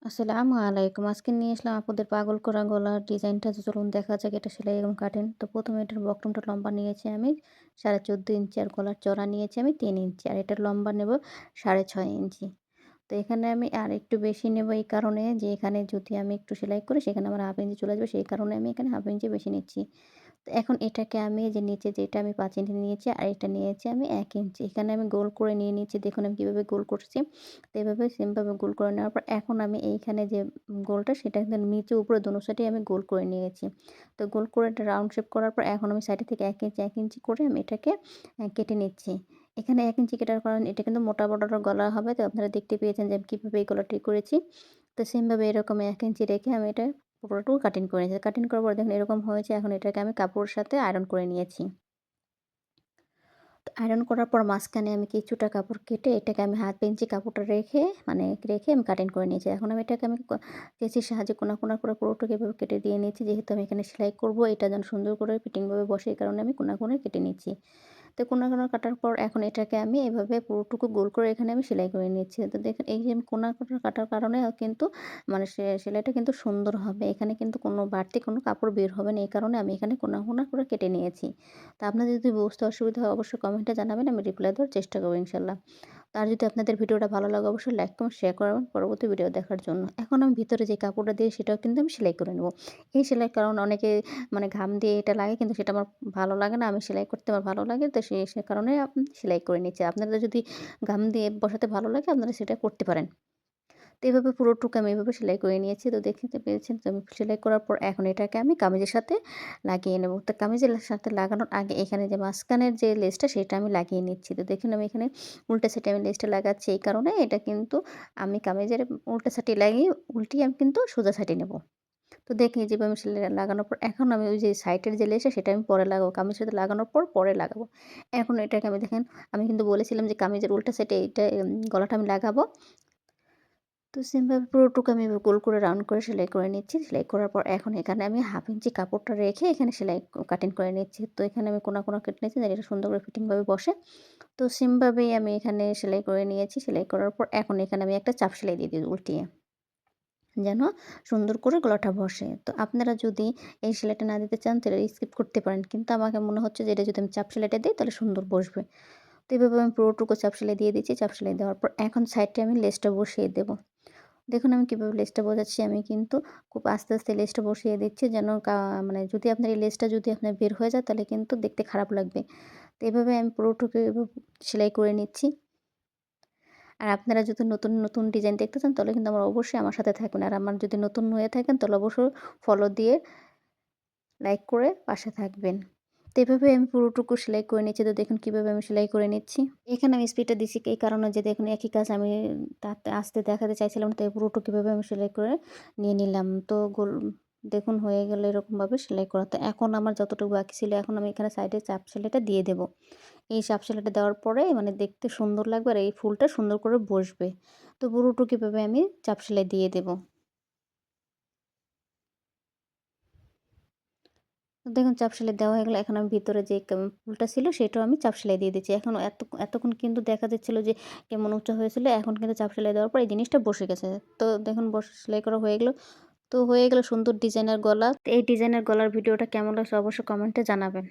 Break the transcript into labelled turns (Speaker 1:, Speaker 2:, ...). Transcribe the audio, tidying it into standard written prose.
Speaker 1: আসসালামু আলাইকুম। আজকে নিয়ে আসলাম আপুদের পাগল করা গলার ডিজাইনটা। তো চলুন দেখা যাক এটা সেলাই এবং কাটিং। তো ১ম এ এটার বক্রমটা লম্বা নিয়েছি আমি 14.5 ইঞ্চি আর গলার চওড়া নিয়েছি আমি ৩ ইঞ্চি। আর এটার লম্বা নেব 6.5 ইঞ্চি। তো এখানে আমি আরেকটু বেশি নেব এই কারণে যে এখানে যদি আমি একটু সেলাই করি সেখানে আমার 1/2 ইঞ্চি চলে যাবে। সেই কারণে আমি এখানে 1/2 ইঞ্চি বেশি নিচ্ছি। তো এখন এটাকে আমি এই যে নিচে যেটা আমি 5 ইঞ্চি নিয়েছি আর এটা নিয়েছি আমি 1 ইঞ্চি। এখানে আমি গোল করে নিয়ে নিচ্ছি। দেখুন আমি কিভাবে গোল করছি। তো এভাবে সেমভাবে গোল করে নেওয়ার পর এখন আমি এইখানে যে গোলটা সেটা কিন্তু নিচে উপরে দোনো সাইডেই আমি গোল করে নিয়েছি। তো গোল করে একটা রাউন্ড শেপ করার পর এখন আমি সাইডে থেকে 1 ইঞ্চি, 1 ইঞ্চি করে আমি এটাকে কেটে নিচ্ছি। এখানে 1 ইঞ্চি কাটার কারণ এটা কিন্তু মোটা বর্ডারের গলা হবে। তো আপনারা দেখতে পেয়েছেন যে আমি কিভাবে এই গলাটি করেছি। তো সেমভাবে এরকম 1 ইঞ্চি রেখে আমি এটা পুরোটুকু কাটিং করে নিয়েছি। কাটিং করার পর দেখুন এরকম হয়েছে। এখন এটাকে আমি কাপড়ের সাথে আয়রন করে নিয়েছি। তো আয়রন করার পর মাঝখানে আমি কিছুটা কাপড় কেটে এটাকে আমি 1/2 ইঞ্চি কাপড়টা রেখে আমি কাটিং করে নিয়েছি। এখন আমি এটাকে কেঁচির সাহায্যে কোনা, কোনা করে পুরোটাকে এভাবে কেটে দিয়ে নিয়েছি। যেহেতু আমি এখানে সেলাই করব এটা যেন সুন্দর করে ফিটিংভাবে বসে এই কারণে আমি কোনা, কোনা কেটে নিচ্ছি। তো কোনা, কোনা কাটার পর এখন এটাকে আমি এভাবে পুরোটুকু গোল করে এখানে আমি সেলাই করে নিচ্ছি। তো দেখেন এই যে আমি কোনা, কোনা কাটার কারণে কিন্তু মানে সেলাইটা কিন্তু সুন্দর হবে। এখানে কিন্তু কোনো বাড়তি কোনো কাপড় বের হবে না। এই কারণে আমি এখানে কোনা, কোনা করে কেটে নিয়েছি। তো আপনাদের যদি বুঝতে অসুবিধা হয় অবশ্যই কমেন্টে জানাবেন। আমি রিপ্লাই দেওয়ার চেষ্টা করব ইনশাআল্লাহ। তো আর যদি আপনাদের ভিডিওটা ভালো লাগে অবশ্যই লাইক, কমেন্ট, শেয়ার করবেন পরবর্তী ভিডিও দেখার জন্য। এখন আমি ভিতরে যে কাপড়টা দিয়ে সেটাও কিন্তু আমি সেলাই করে নেব। এই সেলাইয়ের কারণ অনেকে মানে ঘাম দিয়ে এটা লাগে কিন্তু সেটা আমার ভালো লাগে না। আমি সেলাই করতে আমার ভালো লাগে। তো সে কারণে সেলাই করে নিচ্ছি। আপনাদের যদি ঘাম দিয়ে বসাতে ভালো লাগে আপনারা সেটা করতে পারেন। তো এভাবে পুরোটুকু আমি এভাবে সেলাই করে নিয়েছি। তো দেখতে পেরেছেন তো আমি সেলাই করার পর এখন এটাকে আমি কামিজের সাথে লাগিয়ে নেব। তো কামিজের সাথে লাগানোর আগে এখানে যে মাঝখানের যে লেসটা সেটা আমি লাগিয়ে নিচ্ছি। তো দেখুন আমি এখানে উল্টা সাইডে আমি লেসটা লাগাচ্ছি এই কারণে এটা কিন্তু আমি কামিজের উল্টা সাইডে লাগিয়ে উল্টিয়ে আমি কিন্তু সোজা সাইডে নেব। তো দেখি যেভাবে আমি সেলাই লাগানোর পর এখন আমি ওই যে সাইডের যে লেসটা সেটা আমি পরে লাগাবো। কামিজের সাথে লাগানোর পর পরে লাগাবো। এখন এটাকে আমি দেখেন আমি কিন্তু বলেছিলাম যে কামিজের উল্টা সাইডে এইটা গলাটা আমি লাগাবো। তো সেমভাবে পুরোটুকু আমি এভাবে গোল করে রাউন্ড করে সেলাই করে নিচ্ছি। সেলাই করার পর এখন এখানে আমি 1/2 ইঞ্চি কাপড়টা রেখে এখানে সেলাই কাটিং করে নিচ্ছি। তো এখানে আমি কোনা, কোনা কেটে নিয়েছি যেন এটা সুন্দর করে ফিটিংভাবে বসে। তো সেমভাবেই আমি এখানে সেলাই করে নিয়েছি। সেলাই করার পর এখন এখানে আমি একটা চাপ সেলাই দিয়ে দিই উল্টিয়ে। যেন সুন্দর করে গলাটা বসে। তো আপনারা যদি এই সেলাইটা না দিতে চান তাহলে স্কিপ করতে পারেন। কিন্তু আমাকে মনে হচ্ছে যে এটা যদি আমি চাপ সেলাইটা দেই তাহলে সুন্দর বসবে। তো এভাবে আমি পুরোটুকু চাপ সেলাই দিয়ে দিচ্ছি। চাপ সেলাই দেওয়ার পর এখন সাইডে আমি লেসটা বসিয়ে দেব। দেখুন আমি কিভাবে লেসটা বোঝাচ্ছি। আমি কিন্তু খুব আস্তে, আস্তে লেসটা বসিয়ে দিচ্ছি যেন মানে যদি আপনার এই লেসটা যদি আপনার বের হয়ে যায় তাহলে কিন্তু দেখতে খারাপ লাগবে। তো এভাবে আমি পুরোটুকু সেলাই করে নিচ্ছি। আর আপনারা যদি নতুন, নতুন ডিজাইন দেখতে চান তাহলে কিন্তু অবশ্যই আমার সাথে থাকবেন। আর আমার যদি নতুন হয়ে থাকেন তাহলে অবশ্যই ফলো দিয়ে লাইক করে পাশে থাকবেন। তো এভাবে আমি পুরোটুকু সেলাই করে নিচ্ছি। তো দেখুন কিভাবে আমি সেলাই করে নিচ্ছি। এখানে আমি স্পিডটা দিছি এই কারণে যে দেখুন একই কাজ আমি তাতে আস্তে দেখাতে চাইছিলাম তাই পুরোটুকু কিভাবে আমি সেলাই করে নিয়ে নিলাম। তো দেখুন হয়ে গেল এরকমভাবে সেলাই করা। তো এখন আমার যতটুকু বাকি ছিল এখন আমি এখানে সাইডে চাপ সেলাইটা দিয়ে দেব। এই চাপ সেলাইটা দেওয়ার পরে মানে দেখতে সুন্দর লাগবে আর এই ফুলটা সুন্দর করে বসবে। তো পুরোটুকু এভাবে আমি চাপ সেলাই দিয়ে দেব। দেখুন চাপ সেলাই দেওয়া হয়ে গেল। এখন আমি ভিতরে যে ফুলটা ছিল সেটাও আমি চাপ সেলাই দিয়ে দিচ্ছি। এখন এতক্ষণ কিন্তু দেখা যাচ্ছিল যে কেমন উঁচু হয়েছিল। এখন কিন্তু চাপ সেলাই দেওয়ার পর এই জিনিসটা বসে গেছে। তো দেখুন সেলাই করা হয়ে গেল। তো হয়ে গেল সুন্দর ডিজাইনের গলা। তো এই ডিজাইনের গলার ভিডিওটা কেমন লাগছে অবশ্যই কমেন্টে জানাবেন।